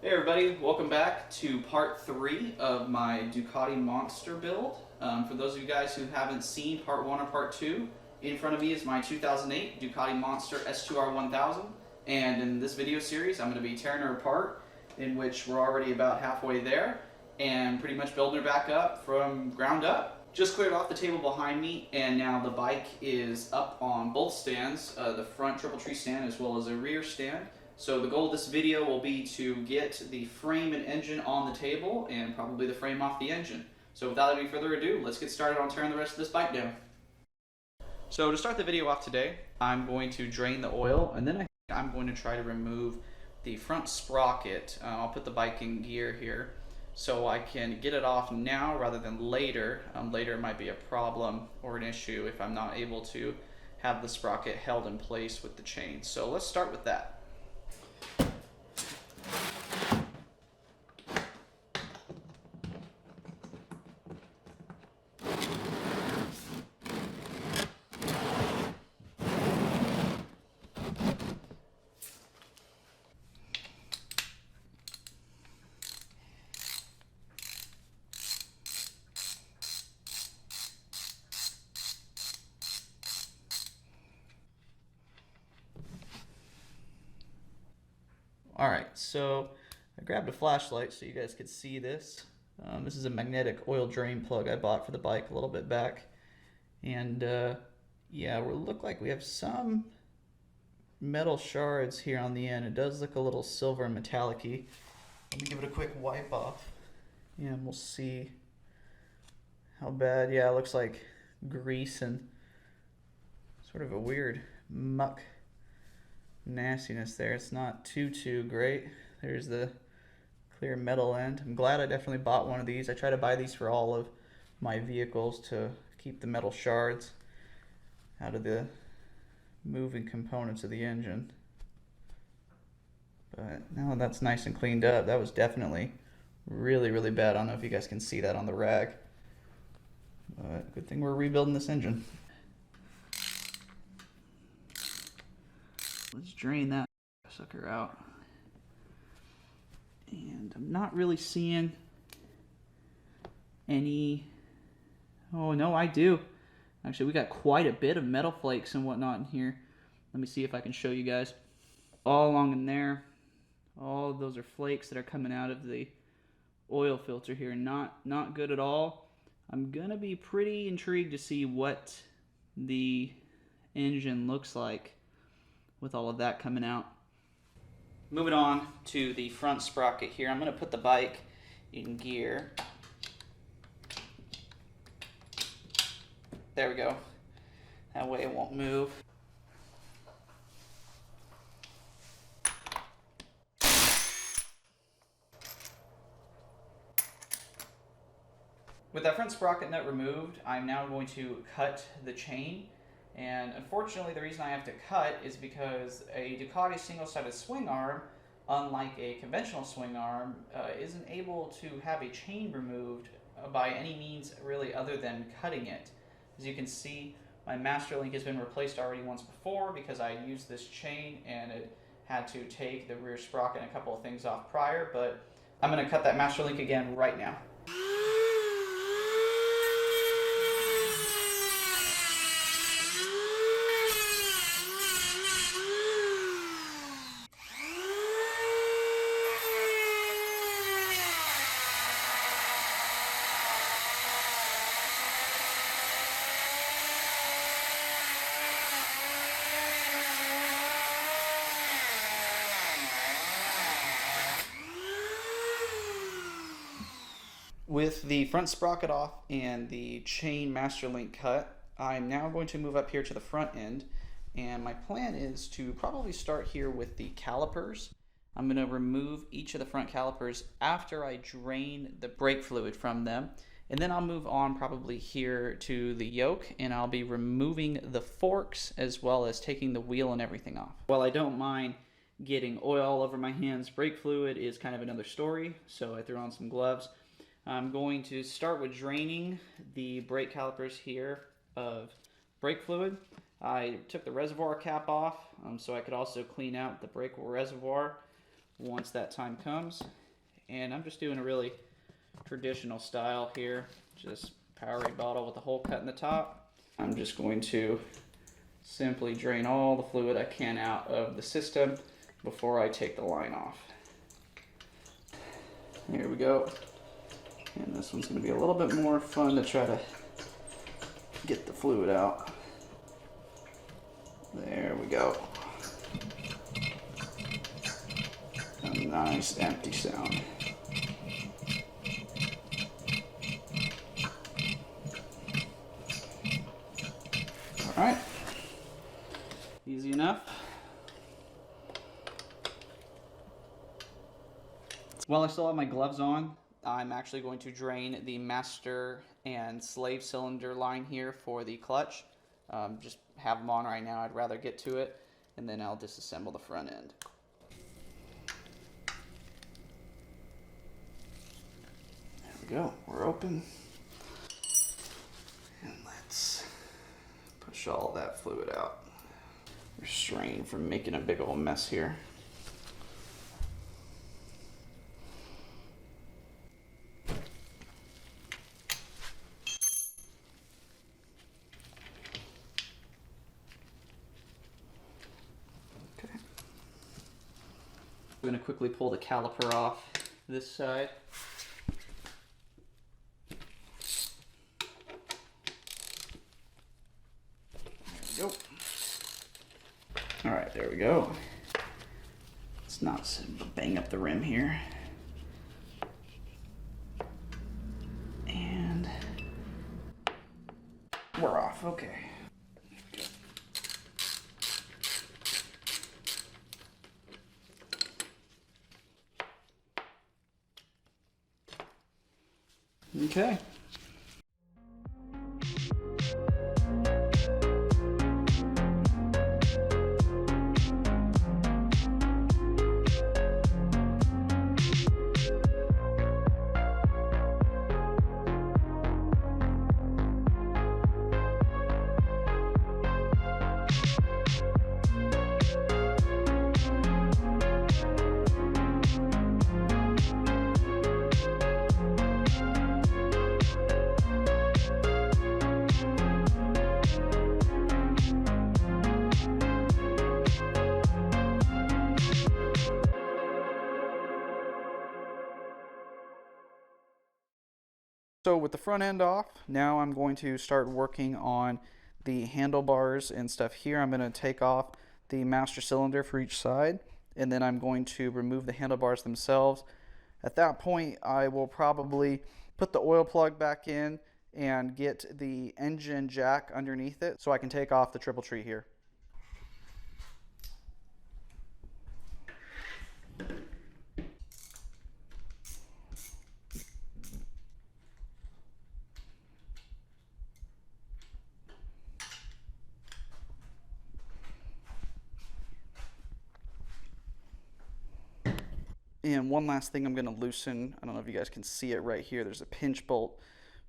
Hey everybody, welcome back to part 3 of my Ducati Monster build. For those of you guys who haven't seen part 1 or part 2, in front of me is my 2008 Ducati Monster S2R 1000, and in this video series I'm going to be tearing her apart, in which we're already about halfway there, and pretty much building her back up from ground up. Just cleared off the table behind me, and now the bike is up on both stands, the front triple tree stand as well as a rear stand. So the goal of this video will be to get the frame and engine on the table and probably the frame off the engine. So without any further ado, let's get started on tearing the rest of this bike down. So to start the video off today, I'm going to drain the oil, and then I'm going to try to remove the front sprocket. I'll put the bike in gear here so I can get it off now rather than later. Later might be a problem or an issue if I'm not able to have the sprocket held in place with the chain. So let's start with that. Alright, so I grabbed a flashlight so you guys could see this. This is a magnetic oil drain plug I bought for the bike a little bit back. And yeah, we look like we have some metal shards here on the end. It does look a little silver and metallic-y. Let me give it a quick wipe off and we'll see how bad. Yeah, it looks like grease and sort of a weird muck nastiness there. It's not too great. There's the clear metal end. I'm glad I definitely bought one of these. I try to buy these for all of my vehicles to keep the metal shards out of the moving components of the engine. But now that's nice and cleaned up. That was definitely really bad. I don't know if you guys can see that on the rag, but good thing we're rebuilding this engine. Let's drain that sucker out. And I'm not really seeing any... Oh, no, I do. Actually, we got quite a bit of metal flakes and whatnot in here. Let me see if I can show you guys. All along in there, all of those are flakes that are coming out of the oil filter here. Not good at all. I'm gonna be pretty intrigued to see what the engine looks like with all of that coming out. Moving on to the front sprocket here, I'm going to put the bike in gear. There we go. That way it won't move. With that front sprocket nut removed, I'm now going to cut the chain. And unfortunately, the reason I have to cut is because a Ducati single-sided swing arm, unlike a conventional swing arm, isn't able to have a chain removed by any means really other than cutting it. As you can see, my master link has been replaced already once before because I used this chain and it had to take the rear sprocket and a couple of things off prior, but I'm going to cut that master link again right now. With the front sprocket off and the chain master link cut, I'm now going to move up here to the front end, and my plan is to probably start here with the calipers. I'm going to remove each of the front calipers after I drain the brake fluid from them, and then I'll move on probably here to the yoke, and I'll be removing the forks as well as taking the wheel and everything off. While I don't mind getting oil all over my hands, brake fluid is kind of another story, so I threw on some gloves. I'm going to start with draining the brake calipers here of brake fluid. I took the reservoir cap off so I could also clean out the brake reservoir once that time comes. And I'm just doing a really traditional style here, just Powerade bottle with a hole cut in the top. I'm just going to simply drain all the fluid I can out of the system before I take the line off. Here we go. And this one's going to be a little bit more fun to try to get the fluid out. There we go. A nice empty sound. All right. Easy enough. While I still have my gloves on, I'm actually going to drain the master and slave cylinder line here for the clutch. Just have them on right now. I'd rather get to it, and then I'll disassemble the front end. There we go. We're open. And let's push all that fluid out. Restrain from making a big old mess here. I'm going to quickly pull the caliper off this side. There we go. Alright, there we go. Let's not bang up the rim here. And we're off. Okay. Okay. So with the front end off, now I'm going to start working on the handlebars and stuff here. I'm going to take off the master cylinder for each side, and then I'm going to remove the handlebars themselves. At that point, I will probably put the oil plug back in and get the engine jack underneath it so I can take off the triple tree here. And one last thing I'm going to loosen. I don't know if you guys can see it right here. There's a pinch bolt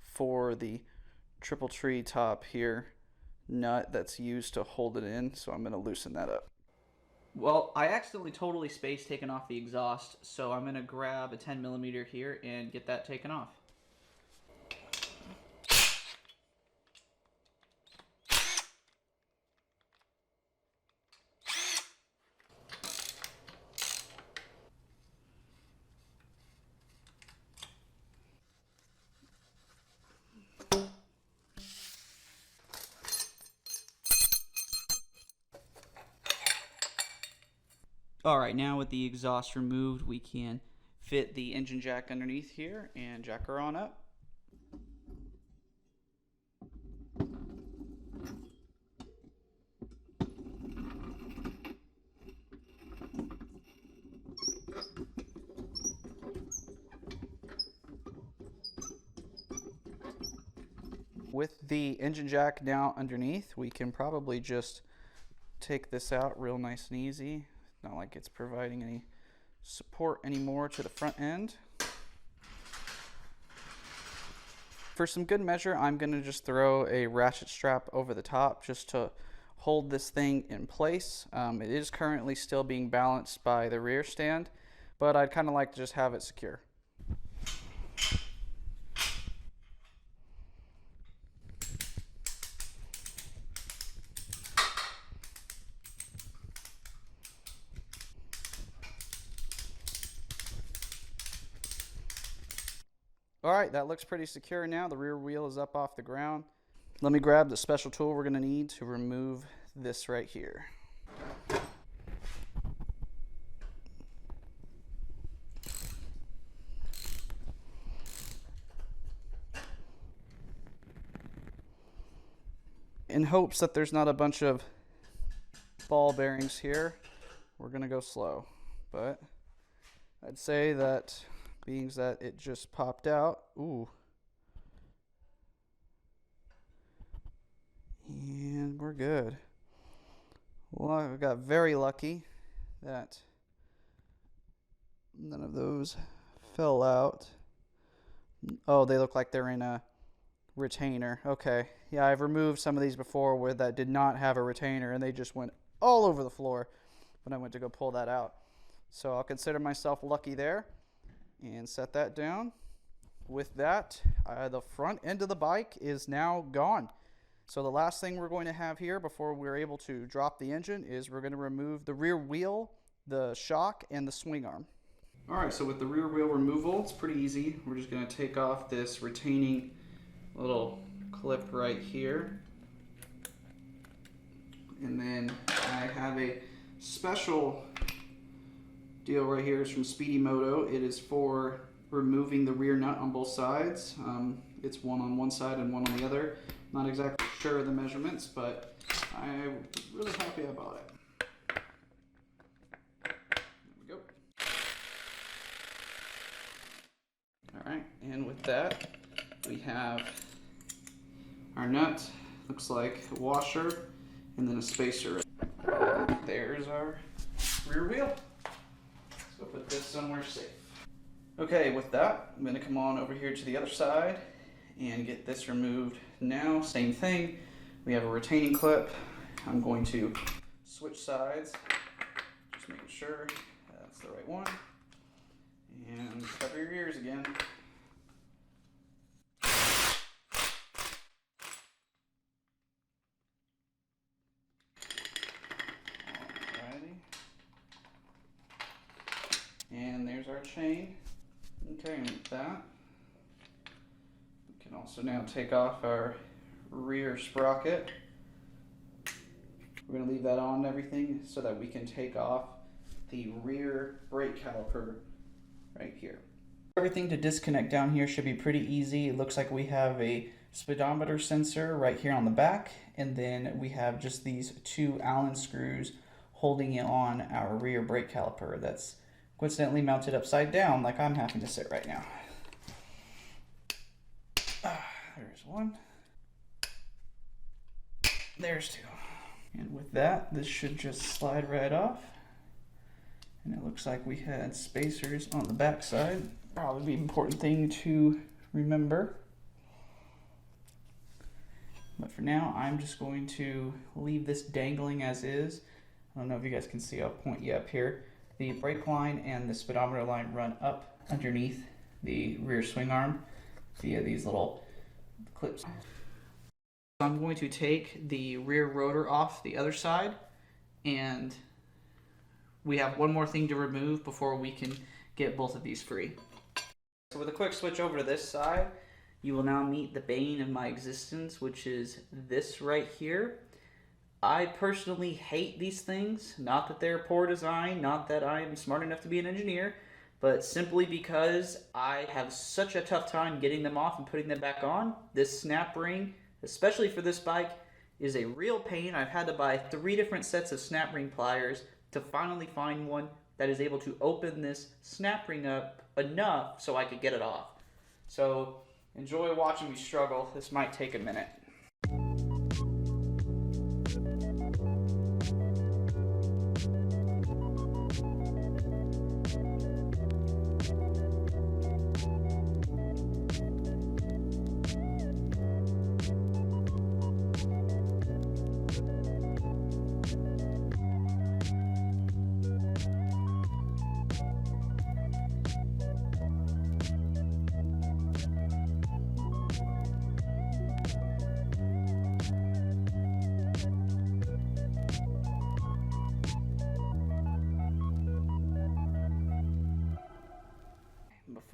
for the triple tree top here nut that's used to hold it in. So I'm going to loosen that up. Well, I accidentally totally spaced taking off the exhaust. So I'm going to grab a 10mm here and get that taken off. Alright, now with the exhaust removed, we can fit the engine jack underneath here and jack her on up. With the engine jack now underneath, we can probably just take this out real nice and easy. Not like it's providing any support anymore to the front end. For some good measure, I'm going to just throw a ratchet strap over the top just to hold this thing in place. It is currently still being balanced by the rear stand, but I'd kind of like to just have it secure. All right, that looks pretty secure now. The rear wheel is up off the ground. Let me grab the special tool we're gonna need to remove this right here. In hopes that there's not a bunch of ball bearings here, we're gonna go slow. But I'd say that being that it just popped out, ooh. And we're good. Well, I got very lucky that none of those fell out. Oh, they look like they're in a retainer. Okay. Yeah, I've removed some of these before where that did not have a retainer and they just went all over the floor when I went to go pull that out. So I'll consider myself lucky there and set that down. With that, the front end of the bike is now gone. So the last thing we're going to have here before we're able to drop the engine is we're going to remove the rear wheel, the shock, and the swing arm. All right, so with the rear wheel removal, it's pretty easy. We're just going to take off this retaining little clip right here. And then I have a special deal right here. It's from Speedy Moto. It is for removing the rear nut on both sides. It's one on one side and one on the other. Not exactly sure of the measurements, but I'm really happy about it. There we go. All right, and with that, we have our nut. Looks like a washer and then a spacer. There's our rear wheel. Let's go put this somewhere safe. Okay, with that, I'm going to come on over here to the other side and get this removed. Now, same thing. We have a retaining clip. I'm going to switch sides, just making sure that's the right one. And cover your ears again. Alrighty. And there's our chain. Okay, and with that, we can also now take off our rear sprocket. We're going to leave that on and everything so that we can take off the rear brake caliper right here. Everything to disconnect down here should be pretty easy. It looks like we have a speedometer sensor right here on the back, and then we have just these two Allen screws holding on our rear brake caliper that's coincidentally mounted upside down like I'm having to sit right now. There's one. There's two. And with that, this should just slide right off. And it looks like we had spacers on the back side. Probably an important thing to remember. But for now, I'm just going to leave this dangling as is. I don't know if you guys can see, I'll point you up here. The brake line and the speedometer line run up underneath the rear swing arm via these little clips. I'm going to take the rear rotor off the other side, and we have one more thing to remove before we can get both of these free. So with a quick switch over to this side, you will now meet the bane of my existence, which is this right here. I personally hate these things. Not that they're poor design, not that I'm smart enough to be an engineer, but simply because I have such a tough time getting them off and putting them back on. This snap ring, especially for this bike, is a real pain. I've had to buy 3 different sets of snap ring pliers to finally find one that is able to open this snap ring up enough so I could get it off. So enjoy watching me struggle. This might take a minute.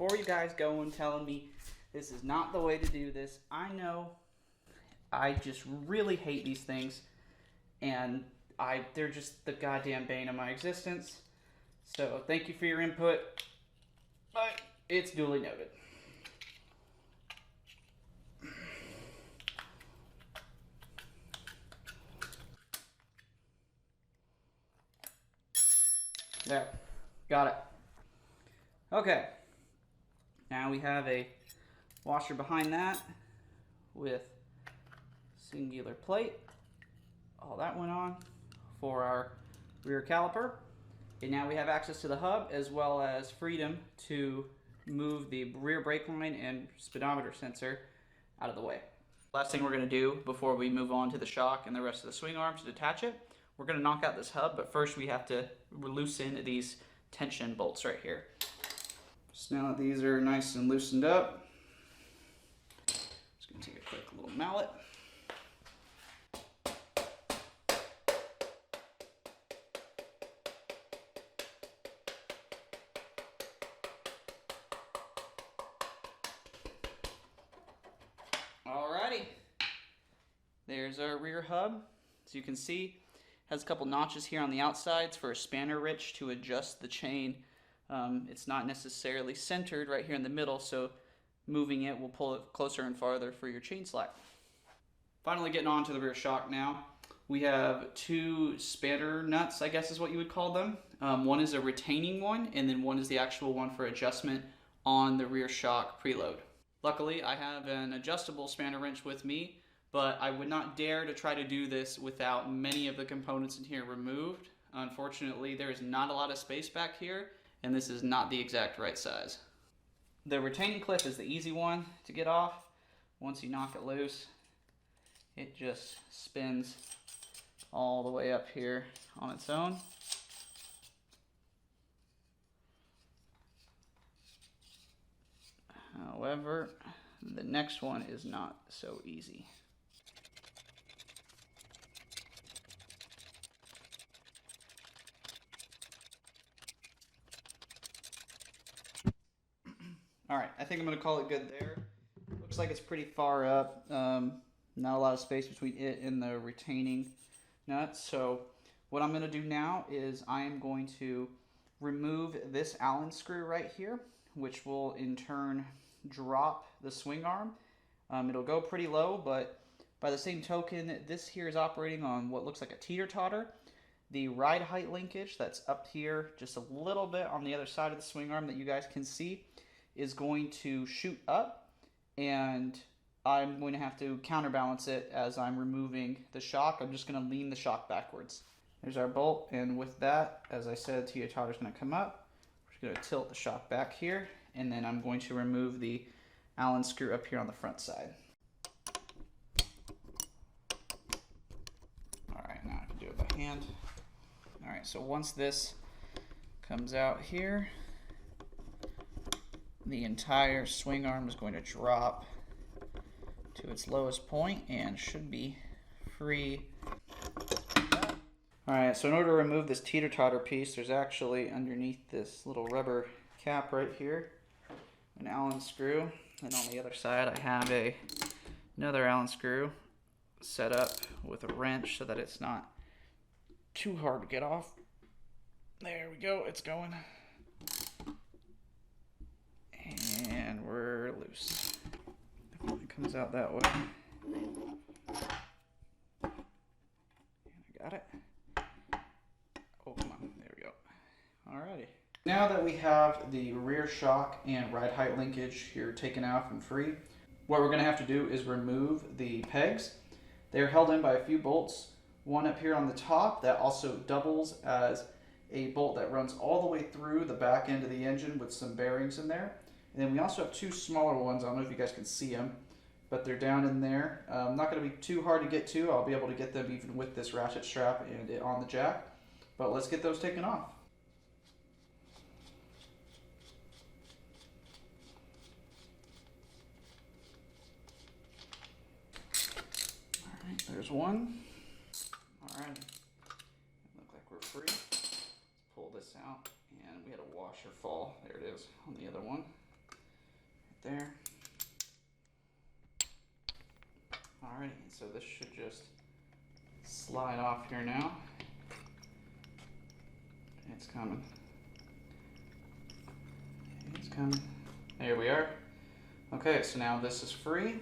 before you guys go and telling me this is not the way to do this, I know I just really hate these things, and they're just the goddamn bane of my existence. So thank you for your input, but it's duly noted. There, got it. Okay, now we have a washer behind that with singular plate. All that went on for our rear caliper. And now we have access to the hub as well as freedom to move the rear brake line and speedometer sensor out of the way. Last thing we're going to do before we move on to the shock and the rest of the swing arms to detach it, we're going to knock out this hub, but first we have to loosen these tension bolts right here. So now that these are nice and loosened up, just going to take a quick little mallet. Alrighty, there's our rear hub. As you can see, has a couple notches here on the outsides for a spanner wrench to adjust the chain. It's not necessarily centered right here in the middle, so moving it will pull it closer and farther for your chain slack. Finally getting on to the rear shock now. We have two spanner nuts, I guess is what you would call them. One is a retaining one, and then one is the actual one for adjustment on the rear shock preload. Luckily, I have an adjustable spanner wrench with me, but I would not dare to try to do this without many of the components in here removed. Unfortunately, there is not a lot of space back here, and this is not the exact right size. The retaining clip is the easy one to get off. Once you knock it loose, it just spins all the way up here on its own. However, the next one is not so easy. All right, I think I'm going to call it good there. Looks like it's pretty far up. Not a lot of space between it and the retaining nut. So what I'm going to do now is I am going to remove this Allen screw right here, which will in turn drop the swing arm. It'll go pretty low, but by the same token, this here is operating on what looks like a teeter-totter. The ride height linkage that's up here just a little bit on the other side of the swing arm that you guys can see is going to shoot up, and I'm going to have to counterbalance it as I'm removing the shock. I'm just going to lean the shock backwards. There's our bolt, and with that, as I said, teeter-totter's going to come up. We're just going to tilt the shock back here, and then I'm going to remove the Allen screw up here on the front side. Alright, now I can do it by hand. Alright, so once this comes out here, the entire swing arm is going to drop to its lowest point and should be free. Alright, so in order to remove this teeter-totter piece, there's actually underneath this little rubber cap right here an Allen screw, and on the other side I have another Allen screw set up with a wrench so that it's not too hard to get off. There we go, it's going. And we're loose. It comes out that way. And I got it. Oh, come on. There we go. Alrighty. Now that we have the rear shock and ride height linkage here taken out and free, what we're going to have to do is remove the pegs. They're held in by a few bolts. One up here on the top that also doubles as a bolt that runs all the way through the back end of the engine with some bearings in there. And then we also have two smaller ones. I don't know if you guys can see them, but they're down in there. Not going to be too hard to get to. I'll be able to get them even with this ratchet strap and it on the jack. But let's get those taken off. Alright, there's one. Alright, look like we're free. Let's pull this out, and we had a washer fall. There it is on the other one. there. Alright, so this should just slide off here now. It's coming. It's coming. There we are. Okay, so now this is free.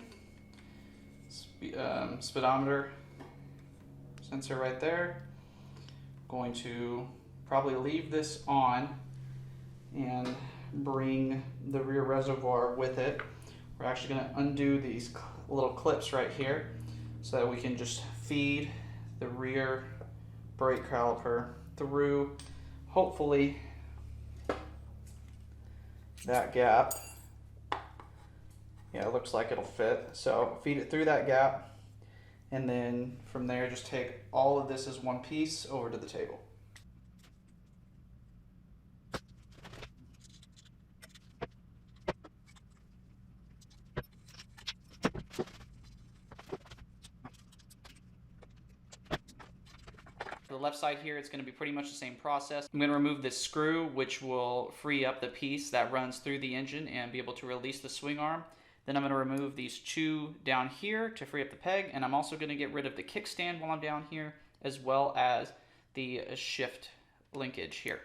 Speedometer sensor right there. Going to probably leave this on and bring the rear reservoir with it. We're actually going to undo these little clips right here so that we can just feed the rear brake caliper through, hopefully, that gap. Yeah, it looks like it'll fit. So feed it through that gap, and then from there just take all of this as one piece over to the table. For the left side here, it's going to be pretty much the same process. I'm going to remove this screw, which will free up the piece that runs through the engine and be able to release the swing arm. Then I'm going to remove these two down here to free up the peg, and I'm also going to get rid of the kickstand while I'm down here, as well as the shift linkage here.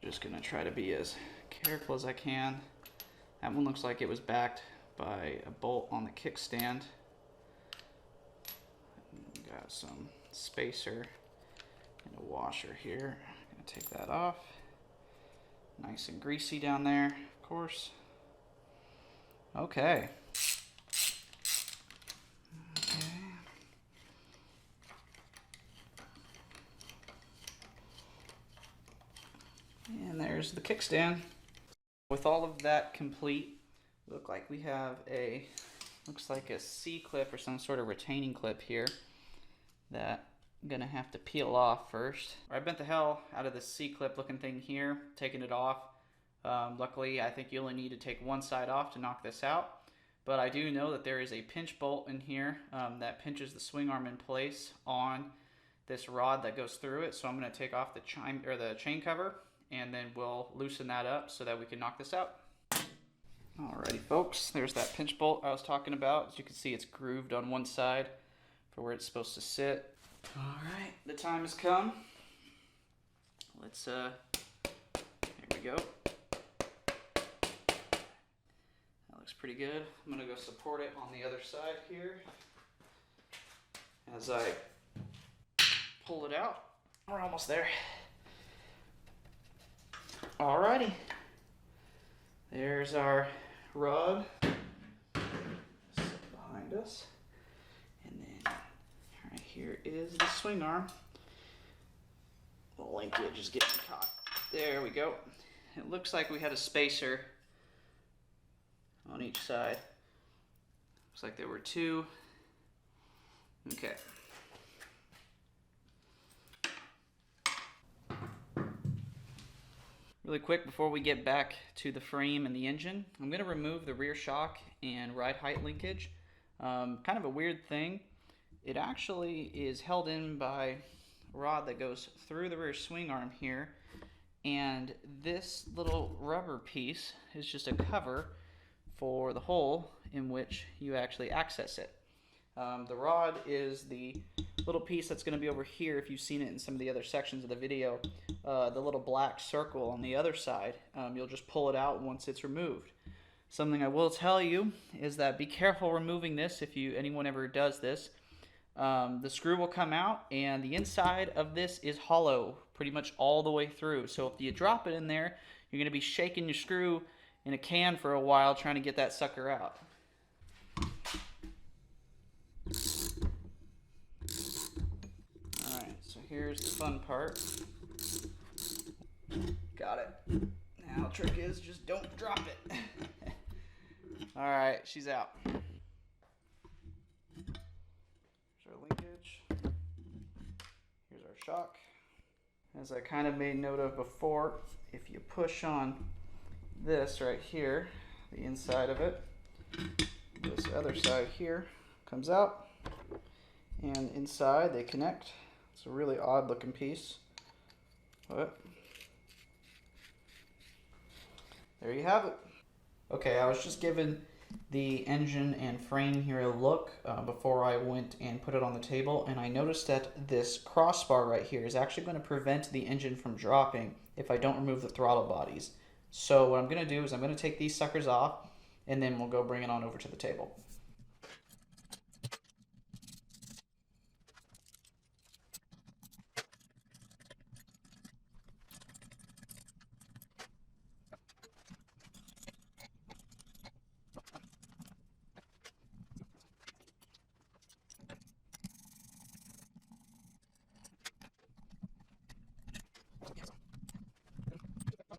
Just gonna try to be as careful as I can. That one looks like it was backed by a bolt on the kickstand. Got some spacer and a washer here. Gonna take that off. Nice and greasy down there, of course. Okay. And there's the kickstand. With all of that complete, look like we have looks like a C-clip or some sort of retaining clip here that I'm gonna have to peel off first. I bent the hell out of this C-clip looking thing here, taking it off. Luckily, I think you only need to take one side off to knock this out. But I do know that there is a pinch bolt in here that pinches the swing arm in place on this rod that goes through it. So I'm gonna take off the chain cover, and then we'll loosen that up so that we can knock this out. Alrighty folks, there's that pinch bolt I was talking about. As you can see, it's grooved on one side for where it's supposed to sit. Alright, the time has come. Let's, here we go. That looks pretty good. I'm gonna go support it on the other side here as I pull it out. We're almost there. Alrighty, there's our rod behind us, and then right here is the swing arm. The linkage is getting caught. There we go. It looks like we had a spacer on each side. Looks like there were two. Okay. Really quick before we get back to the frame and the engine, I'm going to remove the rear shock and ride height linkage. Kind of a weird thing. It actually is held in by a rod that goes through the rear swing arm here, and this little rubber piece is just a cover for the hole in which you actually access it. The rod is the little piece that's going to be over here. If you've seen it in some of the other sections of the video, the little black circle on the other side, you'll just pull it out once it's removed. Something I will tell you is that be careful removing this if anyone ever does this. The screw will come out, and the inside of this is hollow pretty much all the way through. So if you drop it in there, you're going to be shaking your screw in a can for a while trying to get that sucker out. Alright, so here's the fun part. Got it. Now the trick is just don't drop it. Alright, she's out. Here's our linkage. Here's our shock. As I kind of made note of before, if you push on this right here, the inside of it, This other side here comes out, and inside they connect. It's a really odd looking piece, but there you have it. Okay, I was just giving the engine and frame here a look before I went and put it on the table, and I noticed that this crossbar right here is actually going to prevent the engine from dropping if I don't remove the throttle bodies. So what I'm going to do is I'm going to take these suckers off, and then we'll go bring it on over to the table.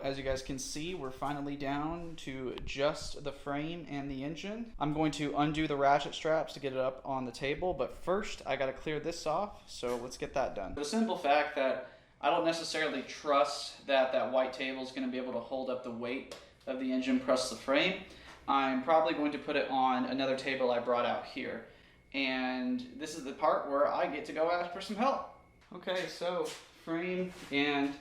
As you guys can see, we're finally down to just the frame and the engine. I'm going to undo the ratchet straps to get it up on the table, but first I gotta clear this off, so let's get that done. The simple fact that I don't necessarily trust that that white table is gonna be able to hold up the weight of the engine plus the frame, I'm probably going to put it on another table I brought out here. And this is the part where I get to go ask for some help. Okay, so frame and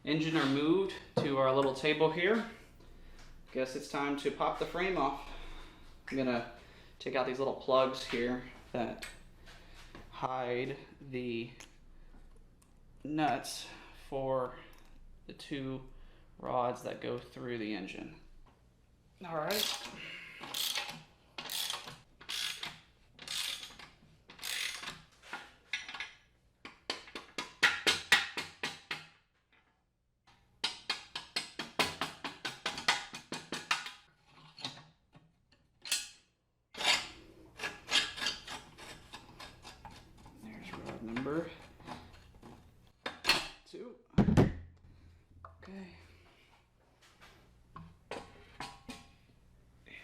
engine are moved to our little table here. Guess it's time to pop the frame off. I'm gonna take out these little plugs here that hide the nuts for the two rods that go through the engine. All right. Number 2. Okay.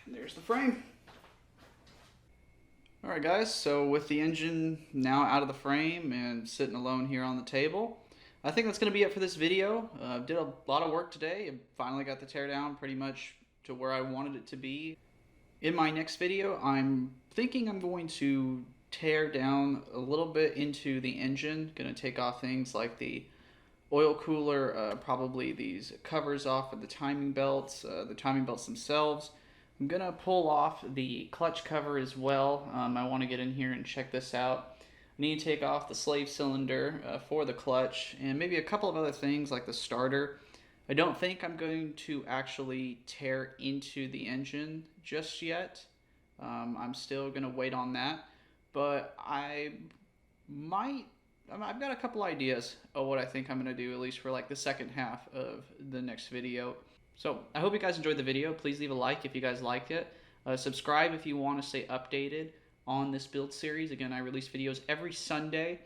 And there's the frame. Alright guys, so with the engine now out of the frame and sitting alone here on the table, I think that's going to be it for this video. Did a lot of work today. I finally got the teardown pretty much to where I wanted it to be. In my next video, I'm thinking I'm going to tear down a little bit into the engine. Gonna take off things like the oil cooler, probably these covers off of the timing belts themselves. I'm gonna pull off the clutch cover as well. I want to get in here and check this out. I need to take off the slave cylinder for the clutch, and maybe a couple of other things like the starter. I don't think I'm going to actually tear into the engine just yet. I'm still gonna wait on that. But I've got a couple ideas of what I think I'm going to do, at least for like the second half of the next video. So I hope you guys enjoyed the video. Please leave a like if you guys liked it. Subscribe if you want to stay updated on this build series. Again, I release videos every Sunday,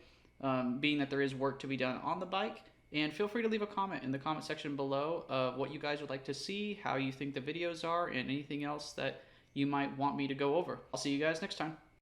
being that there is work to be done on the bike. And feel free to leave a comment in the comment section below of what you guys would like to see, how you think the videos are, and anything else that you might want me to go over. I'll see you guys next time.